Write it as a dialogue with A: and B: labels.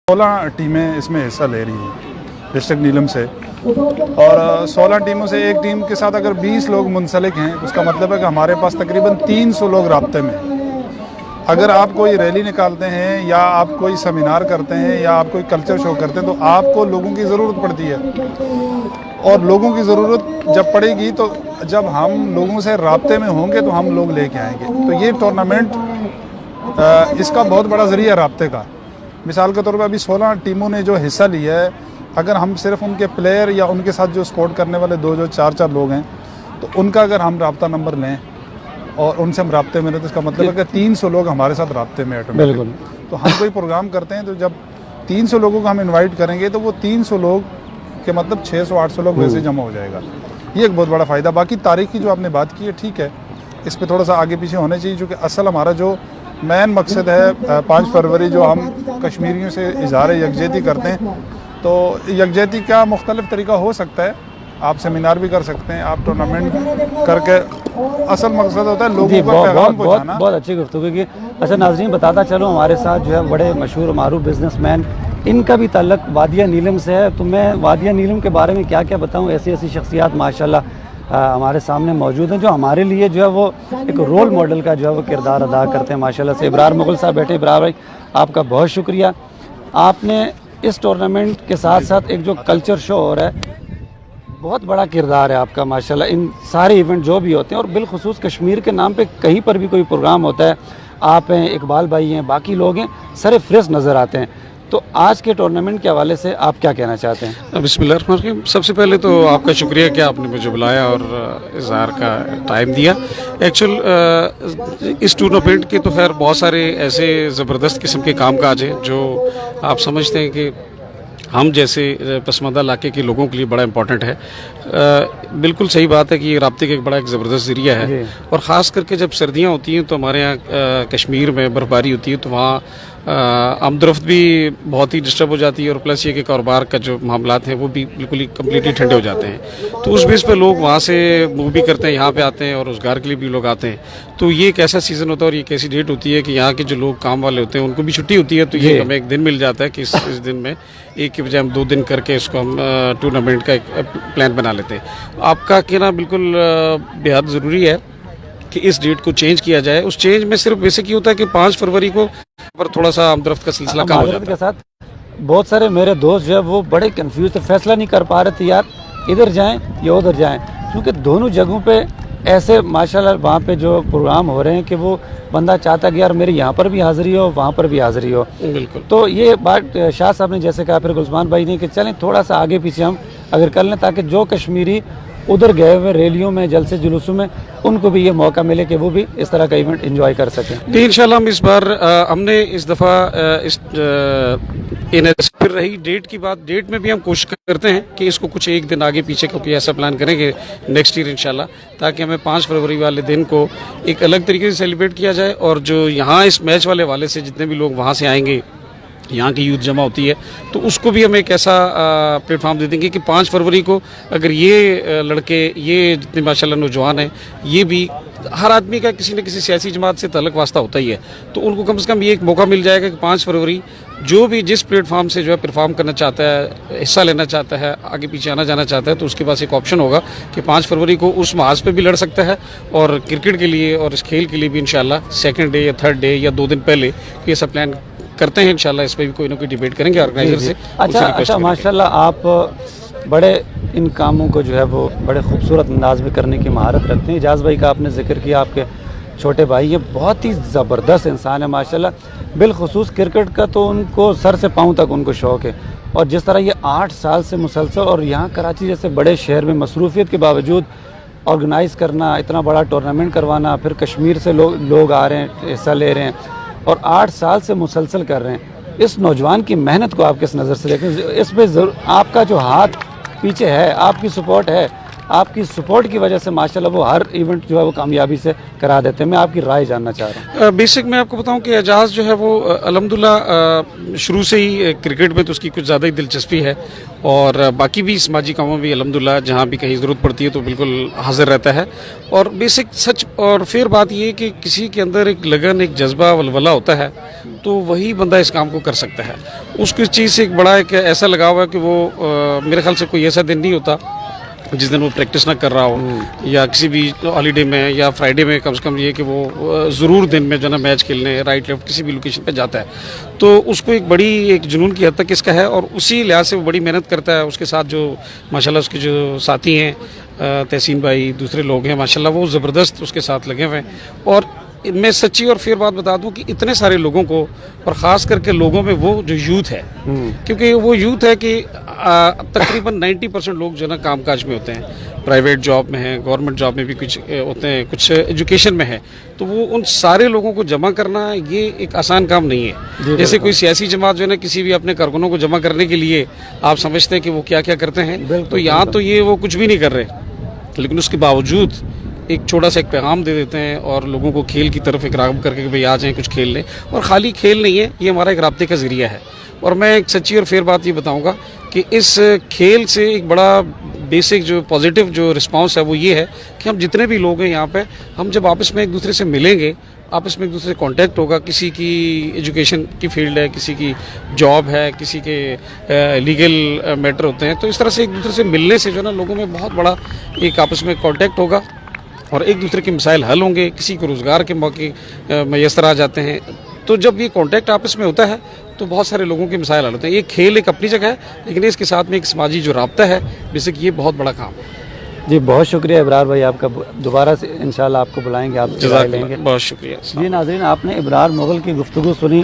A: 16 ٹیمیں اس میں حصہ لے رہی ہیں ڈسٹرکٹ نیلم سے، اور 16 ٹیموں سے ایک ٹیم کے ساتھ اگر 20 لوگ منسلک ہیں تو اس کا مطلب ہے کہ ہمارے پاس تقریباً 300 لوگ رابطے میں ہیں۔ اگر آپ کوئی ریلی نکالتے ہیں یا آپ کوئی سیمینار کرتے ہیں یا آپ کوئی کلچر شو کرتے ہیں تو آپ کو لوگوں کی ضرورت پڑتی ہے، اور لوگوں کی ضرورت جب پڑے گی تو جب ہم لوگوں سے رابطے میں ہوں گے تو ہم لوگ لے کے آئیں گے۔ تو یہ ٹورنامنٹ اس کا بہت بڑا ذریعہ رابطے کا۔ مثال کے طور پہ ابھی 16 ٹیموں نے جو حصہ لیا ہے، اگر ہم صرف ان کے پلیئر یا ان کے ساتھ جو اسکورٹ کرنے والے 2 جو 4 لوگ ہیں تو ان کا اگر ہم رابطہ نمبر لیں اور ان سے ہم رابطے میں رہتے، اس کا مطلب ہے کہ 300 لوگ ہمارے ساتھ رابطے میں
B: بالکل۔
A: تو ہم کوئی پروگرام کرتے ہیں تو جب 300 لوگوں کو ہم انوائٹ کریں گے تو وہ 300 لوگ کے مطلب 600-800 لوگ ویسے جمع ہو جائے گا۔ یہ ایک بہت بڑا فائدہ۔ باقی تاریخ کی جو آپ نے بات کی ہے ٹھیک ہے، اس پہ تھوڑا سا آگے پیچھے ہونے چاہیے، چونکہ اصل ہمارا جو مین مقصد ہے 5 فروری جو ہم کشمیریوں سے اظہار یکجہتی کرتے ہیں، تو یکجہتی کا مختلف طریقہ ہو سکتا ہے، آپ سیمینار بھی کر سکتے ہیں، آپ ٹورنامنٹ کر کے، اصل مقصد ہوتا ہے لوگوں کا پیغام پہنچانا۔
B: بہت اچھی گفتگو کی۔ اچھا ناظرین، بتاتا چلو ہمارے ساتھ جو ہے بڑے مشہور و معروف بزنس مین، ان کا بھی تعلق وادیہ نیلم سے ہے، تو میں وادیہ نیلم کے بارے میں کیا کیا بتاؤں۔ ایسی ایسی شخصیات ماشاءاللہ ہمارے سامنے موجود ہیں جو ہمارے لیے جو ہے وہ ایک رول ماڈل کا جو ہے وہ کردار ادا کرتے ہیں ماشاءاللہ سے۔ ابرار مغل صاحب بیٹھے۔ ابرار بھائی، آپ کا بہت شکریہ۔ آپ نے اس ٹورنامنٹ کے ساتھ ساتھ ایک جو کلچر شو ہو رہا ہے، بہت بڑا کردار ہے آپ کا ماشاءاللہ ان سارے ایونٹ جو بھی ہوتے ہیں، اور بالخصوص کشمیر کے نام پہ کہیں پر بھی کوئی پروگرام ہوتا ہے، آپ ہیں، اقبال بھائی ہیں، باقی لوگ ہیں، سر فہرست نظر آتے ہیں۔ تو آج کے ٹورنامنٹ کے حوالے سے آپ کیا کہنا چاہتے ہیں؟
C: بسم اللہ الرحمن الرحیم۔ سب سے پہلے تو آپ کا شکریہ کہ آپ نے مجھے بلایا اور اظہار کا ٹائم دیا۔ ایکچوئل اس ٹورنامنٹ کے تو خیر بہت سارے ایسے زبردست قسم کے کام کاج ہیں جو آپ سمجھتے ہیں کہ ہم جیسے پسماندہ علاقے کے لوگوں کے لیے بڑا امپورٹنٹ ہے۔ بالکل صحیح بات ہے کہ یہ رابطے کا ایک بڑا ایک زبردست ذریعہ ہے، اور خاص کر کے جب سردیاں ہوتی ہیں تو ہمارے یہاں کشمیر میں برف باری ہوتی ہے تو وہاں آمد و رفت بھی بہت ہی ڈسٹرب ہو جاتی ہے، اور پلس یہ کہ کاروبار کا جو معاملات ہیں وہ بھی بالکل ہی کمپلیٹلی ٹھنڈے ہو جاتے ہیں۔ تو اس بیس پہ لوگ وہاں سے موو بھی کرتے ہیں، یہاں پہ آتے ہیں، اور روزگار کے لیے بھی لوگ آتے ہیں۔ تو یہ ایک ایسا سیزن ہوتا ہے اور یہ ایک ایسی ڈیٹ ہوتی ہے کہ یہاں کے جو لوگ کام والے ہوتے ہیں ان کو بھی چھٹی ہوتی ہے، تو یہ ہمیں ایک دن مل جاتا ہے کہ اس دن میں ایک کے بجائے ہم 2 دن کر کے اس کو ہم ٹورنامنٹ کا ایک پلان بنا لیتے ہیں۔ آپ کا کہنا بالکل بے حد ضروری ہے کہ اس ڈیٹ کو چینج کیا جائے۔ اس چینج میں صرف بیسک یہ ہوتا ہے کہ 5 فروری کو پر تھوڑا سا آمد و رفت کا سلسلہ کم ہو جاتا ہے۔
B: کے ساتھ بہت سارے میرے دوست جو ہے وہ بڑے کنفیوز تھے، فیصلہ نہیں کر پا رہے تھے یار ادھر جائیں یا ادھر جائیں، کیونکہ دونوں جگہوں پہ ایسے ماشاءاللہ وہاں پہ جو پروگرام ہو رہے ہیں کہ وہ بندہ چاہتا کہ یار میری یہاں پر بھی حاضری ہو، وہاں پر بھی حاضری ہو۔
C: بالکل۔
B: تو یہ بات شاہ صاحب نے جیسے کہا، پھر گلزمان بھائی نے، کہ چلیں تھوڑا سا آگے پیچھے ہم اگر کر لیں تاکہ جو کشمیری ادھر گئے ہوئے ریلیوں میں، جلسے جلوسوں میں، ان کو بھی یہ موقع ملے کہ وہ بھی اس طرح کا ایونٹ انجوائے کر سکیں۔
C: انشاءاللہ ہم اس بار ہم نے اس دفعہ اس پھر رہی ڈیٹ کی بات، ڈیٹ میں بھی ہم کوشش کرتے ہیں کہ اس کو کچھ ایک دن آگے پیچھے کا کوئی ایسا پلان کریں گے نیکسٹ ایئر انشاءاللہ، تاکہ ہمیں 5 فروری والے دن کو ایک الگ طریقے سے سیلیبریٹ کیا جائے، اور جو یہاں اس میچ والے حوالے سے جتنے بھی لوگ وہاں سے آئیں گے، یہاں کی یوتھ جمع ہوتی ہے، تو اس کو بھی ہم ایک ایسا پلیٹ فارم دے دیں گے کہ 5 فروری کو اگر یہ لڑکے، یہ جتنے ماشاءاللہ نوجوان ہیں، یہ بھی ہر آدمی کا کسی نہ کسی سیاسی جماعت سے تعلق واسطہ ہوتا ہی ہے، تو ان کو کم سے کم یہ ایک موقع مل جائے گا کہ 5 فروری جو بھی جس پلیٹ فارم سے جو ہے پرفارم کرنا چاہتا ہے، حصہ لینا چاہتا ہے، آگے پیچھے آنا جانا چاہتا ہے، تو اس کے پاس ایک آپشن ہوگا کہ 5 فروری کو اس محاذ پہ بھی لڑ سکتا ہے، اور کرکٹ کے لیے اور اس کھیل کے لیے بھی انشاءاللہ 2nd ڈے یا 3rd ڈے یا 2 دن پہلے یہ سب پلان کرتے ہیں۔ انشاءاللہ اس پہ بھی کوئی نہ کوئی ڈیبیٹ کریں گے آرگنائزر سے۔
B: اچھا ماشاءاللہ آپ بڑے ان کاموں کو جو ہے وہ بڑے خوبصورت انداز میں کرنے کی مہارت رکھتے ہیں۔ اجاز بھائی کا آپ نے ذکر کیا، آپ کے چھوٹے بھائی، یہ بہت ہی زبردست انسان ہے ماشاءاللہ، بالخصوص کرکٹ کا تو ان کو سر سے پاؤں تک ان کو شوق ہے، اور جس طرح یہ 8 سال سے مسلسل، اور یہاں کراچی جیسے بڑے شہر میں مصروفیت کے باوجود آرگنائز کرنا، اتنا بڑا ٹورنامنٹ کروانا، پھر کشمیر سے لوگ آ رہے ہیں، حصہ لے رہے ہیں، اور 8 سال سے مسلسل کر رہے ہیں۔ اس نوجوان کی محنت کو آپ کس نظر سے دیکھیں؟ اس پہ آپ کا جو ہاتھ پیچھے ہے، آپ کی سپورٹ ہے، آپ کی سپورٹ کی وجہ سے ماشاءاللہ وہ ہر ایونٹ جو ہے وہ کامیابی سے کرا دیتے ہیں۔ میں آپ کی رائے جاننا چاہ رہا ہوں۔
C: بیسک میں آپ کو بتاؤں کہ اعجاز جو ہے وہ الحمدللہ شروع سے ہی کرکٹ میں تو اس کی کچھ زیادہ ہی دلچسپی ہے، اور باقی بھی سماجی کاموں میں بھی الحمدللہ جہاں بھی کہیں ضرورت پڑتی ہے تو بالکل حاضر رہتا ہے۔ اور بیسک سچ اور پھر بات یہ ہے کہ کسی کے اندر ایک لگن، ایک جذبہ، ولولہ ہوتا ہے، تو وہی بندہ اس کام کو کر سکتا ہے. اس کی چیز سے ایک بڑا ایک ایسا لگاؤ ہے کہ وہ میرے خیال سے کوئی ایسا دن نہیں ہوتا جس دن وہ پریکٹس نہ کر رہا ہو, یا کسی بھی ہالیڈے میں یا فرائیڈے میں کم سے کم یہ کہ وہ ضرور دن میں جو ہے نا میچ کھیلنے رائٹ لیفٹ کسی بھی لوکیشن پہ جاتا ہے. تو اس کو ایک بڑی ایک جنون کی حد تک اس کا ہے, اور اسی لحاظ سے وہ بڑی محنت کرتا ہے. اس کے ساتھ جو ماشاءاللہ اس کے جو ساتھی ہیں تحسین بھائی دوسرے لوگ ہیں ماشاءاللہ وہ زبردست اس کے ساتھ لگے ہوئے ہیں. اور میں سچی اور فیئر بات بتا دوں کہ اتنے سارے لوگوں کو, اور خاص کر کے لوگوں میں وہ جو یوتھ ہے, کیونکہ وہ یوتھ ہے کہ تقریباً 90% لوگ جو ہے نا کام کاج میں ہوتے ہیں, پرائیویٹ جاب میں ہیں, گورنمنٹ جاب میں بھی کچھ ہوتے ہیں, کچھ ایجوکیشن میں ہے. تو وہ ان سارے لوگوں کو جمع کرنا یہ ایک آسان کام نہیں ہے. جیسے کوئی سیاسی جماعت جو ہے نا کسی بھی اپنے کارکنوں کو جمع کرنے کے لیے آپ سمجھتے ہیں کہ وہ کیا کیا کرتے ہیں, تو یہاں تو یہ وہ کچھ بھی نہیں کر رہے, لیکن اس کے باوجود ایک چھوٹا سا ایک پیغام دے دیتے ہیں اور لوگوں کو کھیل کی طرف ایک راغب کر کے کہ بھئی آ جائیں کچھ کھیل لیں. اور خالی کھیل نہیں ہے, یہ ہمارا ایک رابطے کا ذریعہ ہے. اور میں ایک سچی اور فیئر بات یہ بتاؤں گا کہ اس کھیل سے ایک بڑا بیسک جو پازیٹیو جو رسپانس ہے وہ یہ ہے کہ ہم جتنے بھی لوگ ہیں یہاں پہ, ہم جب آپس میں ایک دوسرے سے ملیں گے, آپس میں ایک دوسرے سے کانٹیکٹ ہوگا, کسی کی ایجوکیشن کی فیلڈ ہے, کسی کی جاب ہے, کسی کے لیگل میٹر ہوتے ہیں, تو اس طرح سے ایک دوسرے سے ملنے سے جو ہے نا لوگوں میں بہت بڑا ایک آپس میں کانٹیکٹ ہوگا اور ایک دوسرے کے مسائل حل ہوں گے. کسی کو روزگار کے موقع میسر آ جاتے ہیں. تو جب یہ کانٹیکٹ آپس میں ہوتا ہے تو بہت سارے لوگوں کے مسائل حل ہوتے ہیں. یہ کھیل ایک اپنی جگہ ہے, لیکن اس کے ساتھ میں ایک سماجی جو رابطہ ہے بیسک یہ بہت بڑا کام ہے.
B: جی بہت شکریہ ابرار بھائی آپ کا, دوبارہ سے انشاءاللہ آپ کو بلائیں گے, آپ سے رائے لیں گے.
C: بہت شکریہ.
B: جی ناظرین, آپ نے ابرار مغل کی گفتگو سنی.